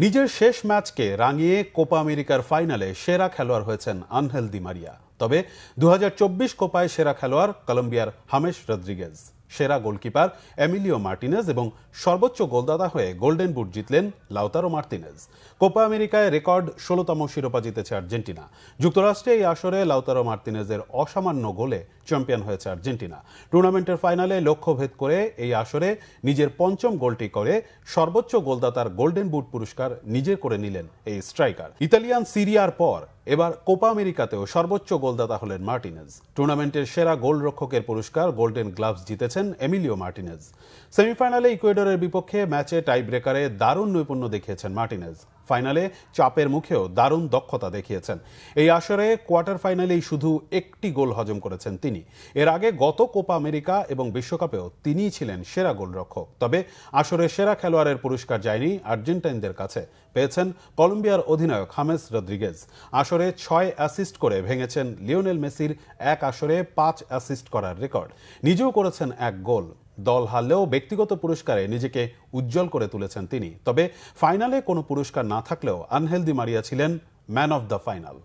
নিজের শেষ ম্যাচকে রাঙিয়ে কোপা আমেরিকার ফাইনালে সেরা খেলোয়াড় হয়েছেন আনহেল দি মারিয়া। তবে ২০২৪ কোপায় সেরা খেলোয়াড় কলম্বিয়ার হামেস রদ্রিগেজ, সেরা গোলকিপার এমিলিও মার্টিনেজ এবং সর্বোচ্চ গোলদাতা হয়ে গোল্ডেন বুট জিতলেন লাউতারো মার্তিনেজ। কোপা আমেরিকায় রেকর্ড ১৬তম শিরোপা জিতেছে আর্জেন্টিনা। যুক্তরাষ্ট্রে এই আসরে লাউতারো মার্তিনেজের অসামান্য গোলে চ্যাম্পিয়ন হয়েছে আর্জেন্টিনা। টুর্নামেন্টের ফাইনালে লক্ষ্যভেদ করে এই আসরে নিজের পঞ্চম গোলটি করে সর্বোচ্চ গোলদাতার গোল্ডেন বুট পুরস্কার নিজের করে নিলেন এই স্ট্রাইকার। ইতালিয়ান সিরিয়ার পর এবার কোপা আমেরিকাতেও সর্বোচ্চ গোলদাতা হলেন মার্টিনেজ। টুর্নামেন্টের সেরা গোলরক্ষকের পুরস্কার গোল্ডেন গ্লাভস জিতেছেন এমিলিও মার্টিনেজ। সেমিফাইনালে ইকুয়েডরের বিপক্ষে ম্যাচে টাই ব্রেকারে দারুণ নৈপুণ্য দেখিয়েছেন মার্টিনেজ। ফাইনালে চাপের মুখেও দারুণ দক্ষতা দেখিয়েছেন। এই আসরে কোয়ার্টার ফাইনালেই শুধু একটি গোল হজম করেছেন তিনি। এর আগে গত কোপা আমেরিকা এবং বিশ্বকাপেও তিনিই ছিলেন সেরা গোলরক্ষক। তবে আসরে সেরা খেলোয়াড়ের পুরস্কার যায়নি আর্জেন্টাইনদের কাছে, পেয়েছেন কলম্বিয়ার অধিনায়ক হামেস রদ্রিগেজ। আসরে ৬ অ্যাসিস্ট করে ভেঙেছেন লিওনেল মেসির এক আসরে ৫ অ্যাসিস্ট করার রেকর্ড। নিজেও করেছেন এক গোল। দল হারলেও ব্যক্তিগত পুরস্কারে নিজেকে উজ্জ্বল করে তুলেছেন তিনি। তবে ফাইনালে কোনো পুরস্কার না থাকলেও আনহেল দি মারিয়া ছিলেন ম্যান অফ দ্য ফাইনাল।